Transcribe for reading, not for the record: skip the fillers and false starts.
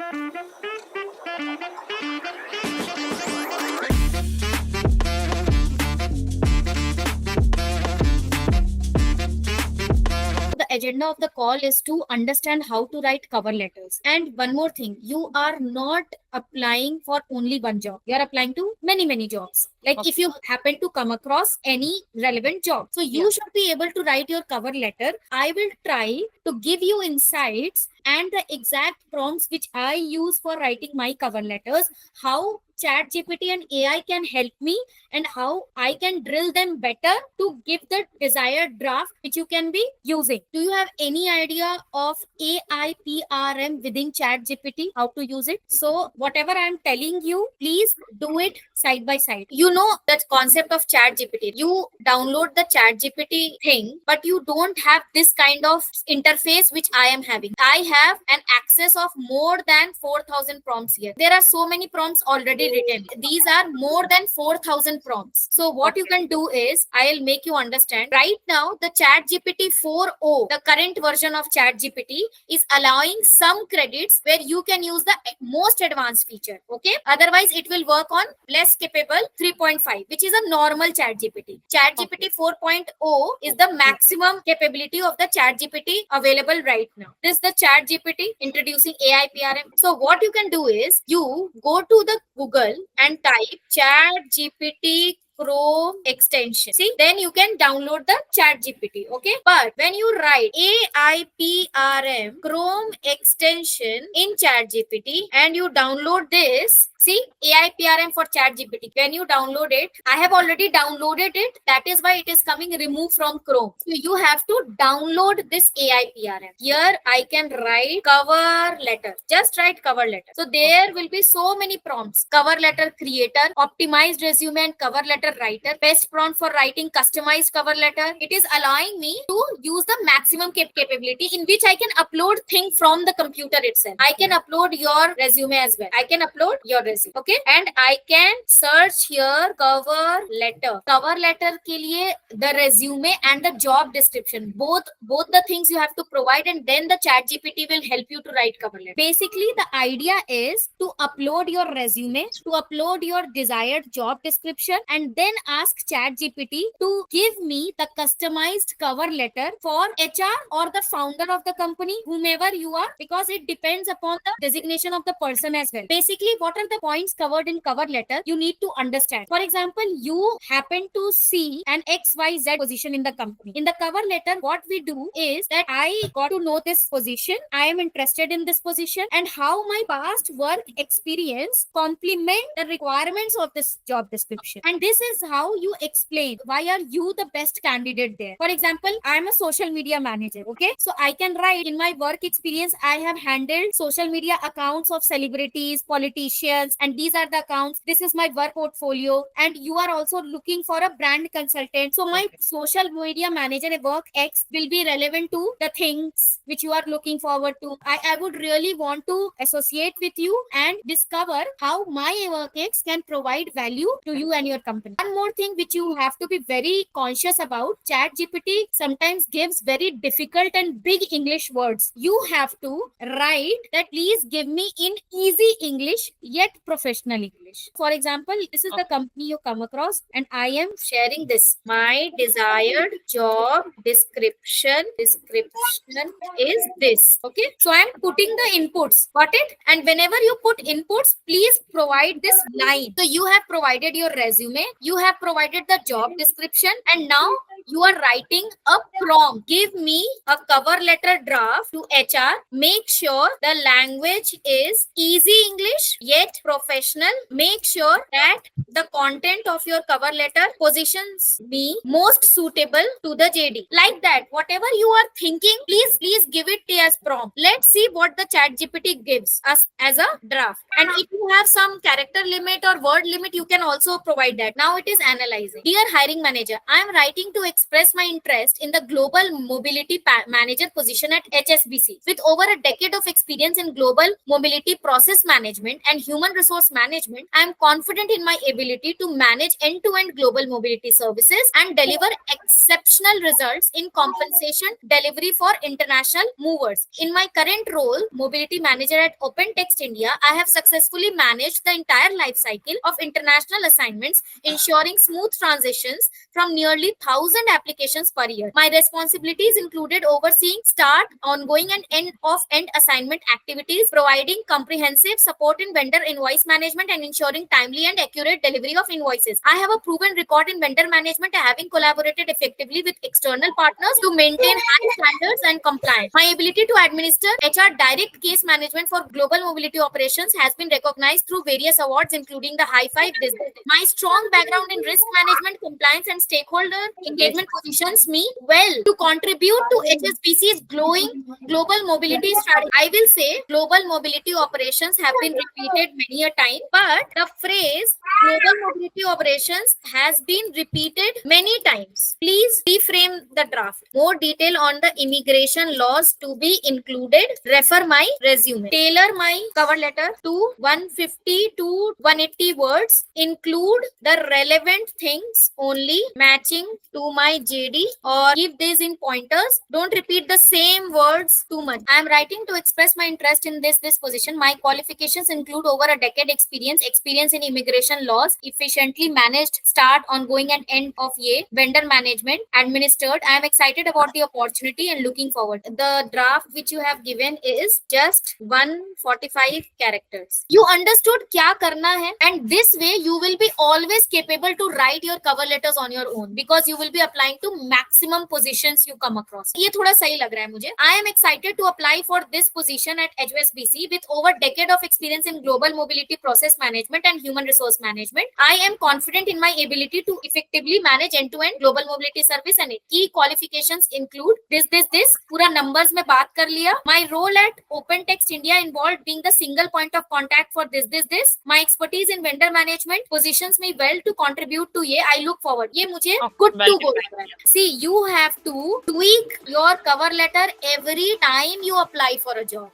The agenda of the call is to understand how to write cover letters. And one more thing, you are not applying for only one job. You are applying to many jobs. Like if you happen to come across any relevant job, so you should be able to write your cover letter. I will try to give you insights and the exact prompts which I use for writing my cover letters, how ChatGPT and AI can help me, and how I can drill them better to give the desired draft which you can be using. Do you have any idea of AIPRM within ChatGPT? How to use it? So whatever I'm telling you, please do it side by side. You know that concept of ChatGPT. You download the ChatGPT thing, but you don't have this kind of interface which I am having. I have an access of more than 4,000 prompts here. There are so many prompts already written. These are more than 4,000 prompts. So what you can do is, I'll make you understand. Right now, the ChatGPT 4.0, the current version of ChatGPT, is allowing some credits where you can use the most advanced feature. Okay. Otherwise, it will work on less capable 3.5, which is a normal ChatGPT. ChatGPT 4.0 is the maximum capability of the ChatGPT available right now. This is the ChatGPT introducing AIPRM. So what you can do is, you go to the Google and type ChatGPT Chrome extension. See, then you can download the ChatGPT. Okay. But when you write AIPRM Chrome extension in ChatGPT and you download this, see, AIPRM for ChatGPT. When you download it, I have already downloaded it. That is why it is coming removed from Chrome. So you have to download this AIPRM. Here I can write cover letter. Just write cover letter. So there will be so many prompts. Cover letter creator, optimized resume and cover letter writer, best prompt for writing customized cover letter. It is allowing me to use the maximum capability in which I can upload things from the computer itself. I can upload your resume as well. I can upload your resume. Okay. And I can search here cover letter. Cover letter ke liye the resume and the job description. Both the things you have to provide, and then the ChatGPT will help you to write cover letter. Basically, the idea is to upload your resume, to upload your desired job description, and then ask ChatGPT to give me the customized cover letter for HR or the founder of the company, whomever you are, because it depends upon the designation of the person as well. Basically, what are the points covered in cover letter you need to understand? For example, you happen to see an XYZ position in the company. In the cover letter, what we do is that I got to know this position, I am interested in this position, and how my past work experience complement the requirements of this job description. And this is how you explain why are you the best candidate there. For example, I am a social media manager. Okay. So I can write, in my work experience, I have handled social media accounts of celebrities, politicians, and these are the accounts. This is my work portfolio. And you are also looking for a brand consultant. So my social media manager work X will be relevant to the things which you are looking forward to. I would really want to associate with you and discover how my work X can provide value to you and your company. One more thing which you have to be very conscious about, ChatGPT sometimes gives very difficult and big English words. You have to write that, please give me in easy English yet professional English. For example, this is the company you come across, and I am sharing this. My desired job description is this. Okay. So I am putting the inputs. Got it? And whenever you put inputs, please provide this line. So you have provided your resume, you have provided the job description, and now you are writing a prompt. Give me a cover letter draft to HR. Make sure the language is easy English yet professional. Make sure that the content of your cover letter positions me most suitable to the JD. Like that, whatever you are thinking, please give it as prompt. Let's see what the ChatGPT gives us as a draft. And if you have some character limit or word limit, you can also provide that. Now it is analyzing. Dear hiring manager, I am writing to express my interest in the global mobility manager position at HSBC. With over a decade of experience in global mobility process management and human resource management, I am confident in my ability to manage end-to-end global mobility services and deliver exceptional results in compensation delivery for international movers. In my current role, mobility manager at OpenText India, I have successfully managed the entire life cycle of international assignments, ensuring smooth transitions from nearly 1,000 applications per year. My responsibilities included overseeing start, ongoing, and end assignment activities, providing comprehensive support in vendor invoice management, and ensuring timely and accurate delivery of invoices. I have a proven record in vendor management, having collaborated effectively with external partners to maintain high standards and compliance. My ability to administer HR direct case management for global mobility operations has been recognized through various awards, including the High Five Business. My strong background in risk management, compliance, and stakeholder engagement positions me well to contribute to HSBC's global mobility strategy. I will say global mobility operations have been repeated many a time, but the phrase global mobility operations has been repeated many times. Please reframe the draft. More detail on the immigration laws to be included. Refer my resume. Tailor my cover letter to 150 to 180 words. Include the relevant things only matching to my JD, or give these in pointers. Don't repeat the same words too much. I am writing to express my interest in this position. My qualifications include over a decade experience in immigration laws, efficiently managed start, ongoing, and end of year vendor management administered. I am excited about the opportunity and looking forward. The draft which you have given is just 145 characters. You understood क्या करना है, and this way you will be always capable to write your cover letters on your own, because you will be applying to maximum positions you come across. ये थोड़ा सही लग रहा है मुझे. I am excited to apply for this position at HSBC with over decade of experience in global mobility process management and human resource management. I am confident in my ability to effectively manage end-to-end global mobility service, and key qualifications include this. पूरा numbers में बात कर लिया. My role at OpenText India involved being the single point of contact for this. My expertise in vendor management positions me well to contribute to ये. I look forward. ये मुझे good to go. See, you have to tweak your cover letter every time you apply for a job.